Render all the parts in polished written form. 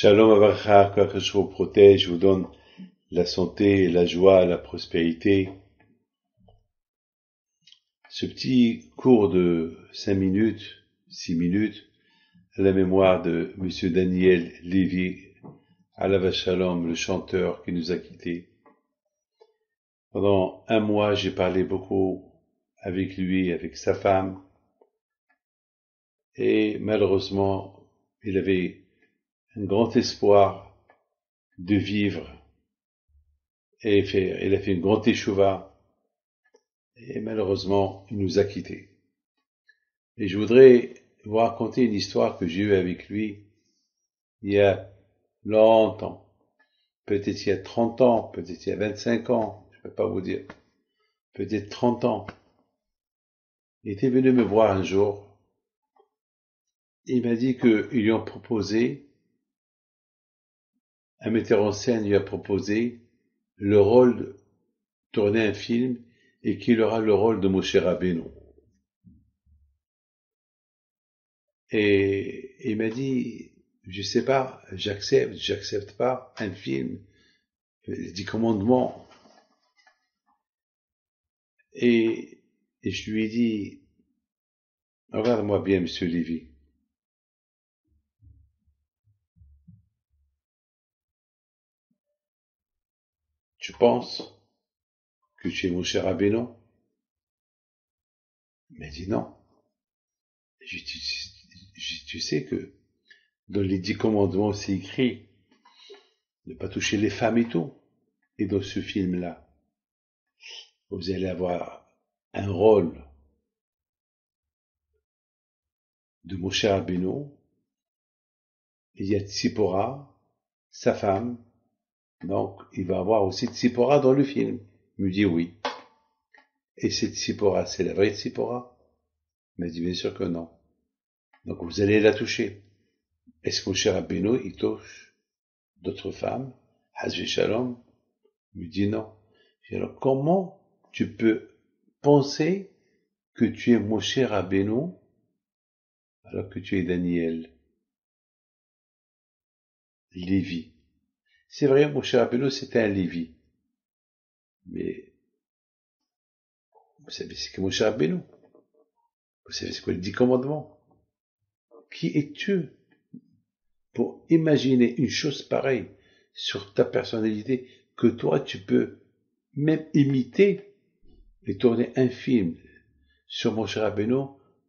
Shalom Abracha, que je vous protège, je vous donne la santé, la joie, la prospérité. Ce petit cours de 5 minutes, 6 minutes, à la mémoire de Monsieur Daniel Lévy, Alav Shalom, le chanteur qui nous a quittés. Pendant un mois, j'ai parlé beaucoup avec lui, avec sa femme, et malheureusement, il avait un grand espoir de vivre, et il a fait une grande échouva, et malheureusement, il nous a quittés. Et je voudrais vous raconter une histoire que j'ai eue avec lui il y a longtemps. Peut-être il y a 30 ans, peut-être il y a 25 ans, je ne peux pas vous dire. Peut-être 30 ans. Il était venu me voir un jour. Il m'a dit qu'ils lui ont proposé, un metteur en scène lui a proposé le rôle de tourner un film et qu'il aura le rôle de Moshe Rabbeinu. Et il m'a dit, je sais pas, j'accepte pas un film, les 10 commandements. Et je lui ai dit, regarde-moi bien, monsieur Lévy. Tu penses que tu es mon cher Rabbeinu? Il m'a dit non. Tu sais que dans les 10 commandements, c'est écrit de ne pas toucher les femmes et tout. Et dans ce film-là, vous allez avoir un rôle de mon cher Rabbeinu. Il y a Tzipora, sa femme. Donc, il va avoir aussi Tzipora dans le film. Il me dit oui. Et cette Tzipora, c'est la vraie Tzipora? Il m'a dit bien sûr que non. Donc vous allez la toucher. Est-ce que mon cher Rabbeinu, il touche d'autres femmes? Hazvé Shalom? Il me dit non. Je dis alors comment tu peux penser que tu es mon cher Rabbeinu alors que tu es Daniel Lévy? C'est vrai, mon cher Rabbeinu, c'était un Lévy. Mais vous savez c'est que mon cher Rabbeinu? Vous savez c'est quoi les 10 commandements? Qui es-tu pour imaginer une chose pareille sur ta personnalité que toi tu peux même imiter et tourner un film sur mon cher Rabbeinu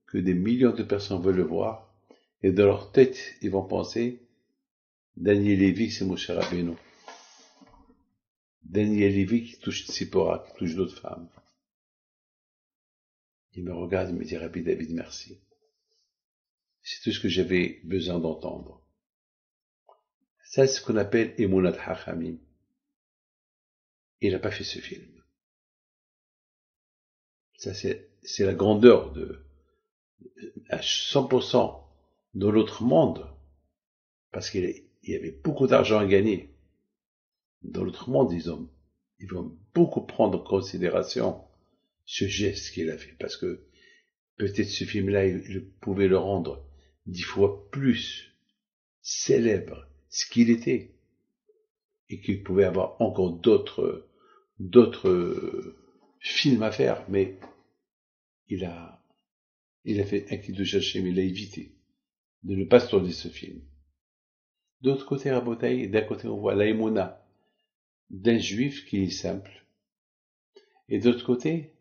que des millions de personnes veulent le voir et dans leur tête ils vont penser Daniel Lévy c'est mon cher Rabbeinu. Daniel Lévy qui touche Tzipora, qui touche d'autres femmes. Il me regarde et me dit Rabbi David merci. C'est tout ce que j'avais besoin d'entendre. Ça c'est ce qu'on appelle Emunat Hachamim. Il n'a pas fait ce film. Ça c'est la grandeur de à 100% dans l'autre monde, parce qu'il y avait beaucoup d'argent à gagner. Dans l'autre monde, ils vont beaucoup prendre en considération ce geste qu'il a fait, parce que peut-être ce film-là, il pouvait le rendre 10 fois plus célèbre ce qu'il était, et qu'il pouvait avoir encore d'autres films à faire, mais il a fait un Kiddush Hashem, il a évité de ne pas se tourner ce film. D'autre côté, Rabotaï, d'un côté on voit l'aïmouna d'un juif qui est simple, et d'autre côté,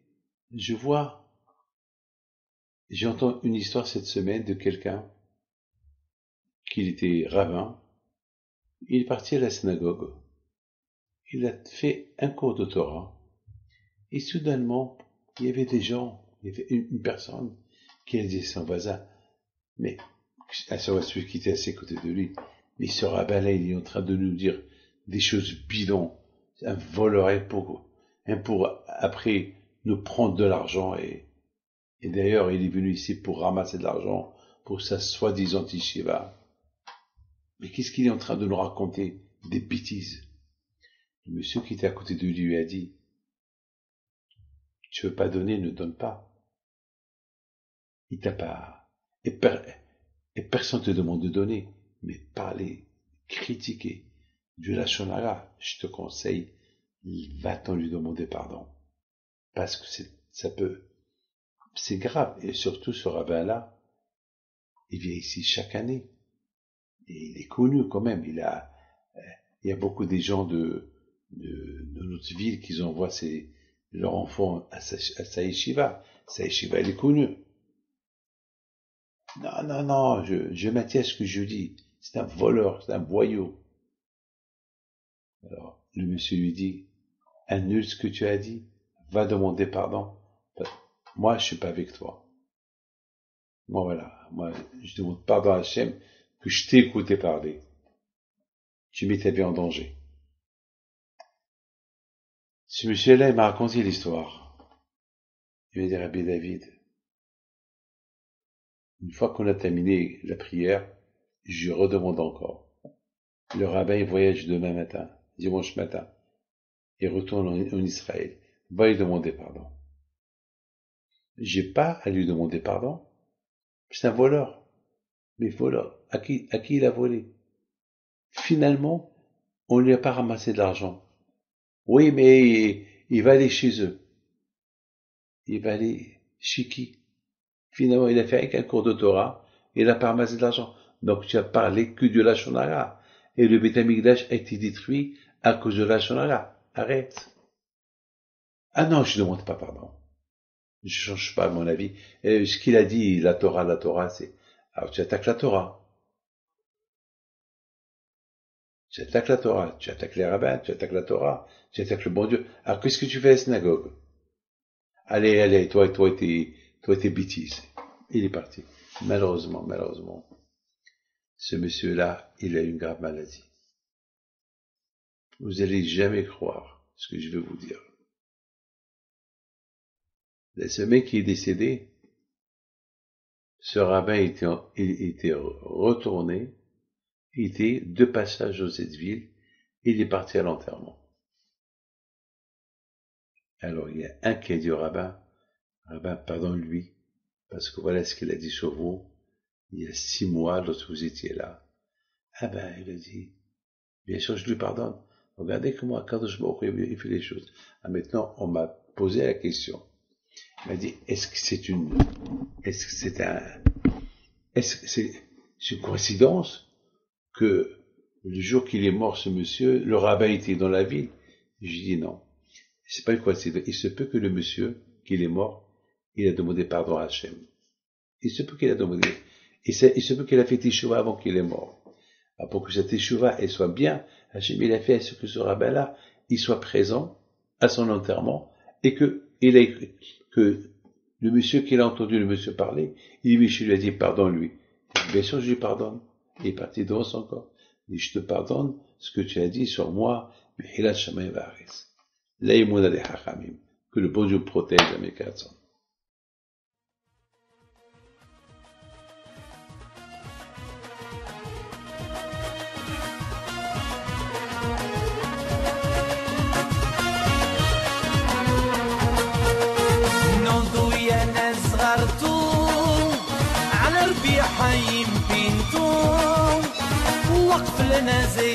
j'entends une histoire cette semaine de quelqu'un qui était rabbin, il est parti à la synagogue, il a fait un cours de Torah, et soudainement, il y avait des gens, il y avait une personne qui a dit à son voisin, mais, à celui qui était à ses côtés de lui, mais ce rabbin-là, il est en train de nous dire des choses bidons, un voleur pour après nous prendre de l'argent et d'ailleurs il est venu ici pour ramasser de l'argent pour sa soi-disant yeshiva. Mais qu'est-ce qu'il est en train de nous raconter? Des bêtises. Le monsieur qui était à côté de lui a dit, tu veux pas donner, ne donne pas. Il t'a pas, et personne te demande de donner, mais parler critiquer du lachon hara, je te conseille, va-t'en lui demander pardon. Parce que c'est grave. Et surtout, ce rabbin-là, il vient ici chaque année. Et il est connu quand même. Il y a beaucoup des gens de notre ville qui envoient leurs enfants à sa yeshiva. Sa yeshiva, elle est connue. Non, je maintiens ce que je dis. C'est un voleur, c'est un voyou. Alors, le monsieur lui dit, annule ce que tu as dit, va demander pardon. Moi, je suis pas avec toi. Moi, je demande pardon à Hachem que je t'ai écouté parler. Tu mets ta vie en danger. Ce monsieur-là, il m'a raconté l'histoire. Il m'a dit, Rabbi David, une fois qu'on a terminé la prière, je redemande encore. Le rabbin, il voyage demain matin, dimanche matin. Il retourne en Israël. Va lui demander pardon. J'ai pas à lui demander pardon. C'est un voleur. Mais voleur. À qui il a volé? Finalement, on lui a pas ramassé de l'argent. Oui, mais il va aller chez eux. Il va aller chez qui? Finalement, il a fait avec un cours de Torah, et il n'a pas ramassé de l'argent. Donc, tu as parlé que de lachon hara. Et le Beth Amikdash a été détruit à cause de lachon hara. Arrête. Ah non, je ne demande pas pardon. Je change pas mon avis. Et ce qu'il a dit, la Torah, c'est, alors tu attaques la Torah. Tu attaques la Torah. Tu attaques les rabbins, tu attaques la Torah. Tu attaques le bon Dieu. Alors qu'est-ce que tu fais à la synagogue? Allez, toi et tes bêtises. Il est parti. Malheureusement. Ce monsieur-là, il a une grave maladie. Vous allez jamais croire ce que je vais vous dire. Ce mec qui est décédé, ce rabbin était retourné, il était de passage dans cette ville, il est parti à l'enterrement. Alors il y a un qui a dit au rabbin, pardonne-lui, parce que voilà ce qu'il a dit sur vous, il y a 6 mois lorsque vous étiez là. Ah ben, il a dit, bien sûr je lui pardonne. Regardez comment Akadosh Baruch Hu il fait les choses. Ah, maintenant, on m'a posé la question. Il m'a dit, est-ce que c'est une coïncidence que le jour qu'il est mort, ce monsieur, le rabbin était dans la ville? J'ai dit non. C'est pas une coïncidence. Il se peut que le monsieur, qu'il est mort, il a demandé pardon à Hachem. Il se peut qu'il a demandé. Il se peut qu'il a fait teshuva avant qu'il est mort. Alors pour que cette teshuva, elle soit bien, Hachem, il a fait ce que ce rabbin-là, il soit présent à son enterrement, et que le monsieur qu'il a entendu le monsieur parler, il lui a dit pardonne-lui. Bien sûr, je lui pardonne. Il est parti devant son corps. Il dit, je te pardonne ce que tu as dit sur moi, que le bon Dieu protège à mes 400. حي بينتو وقف لنا زي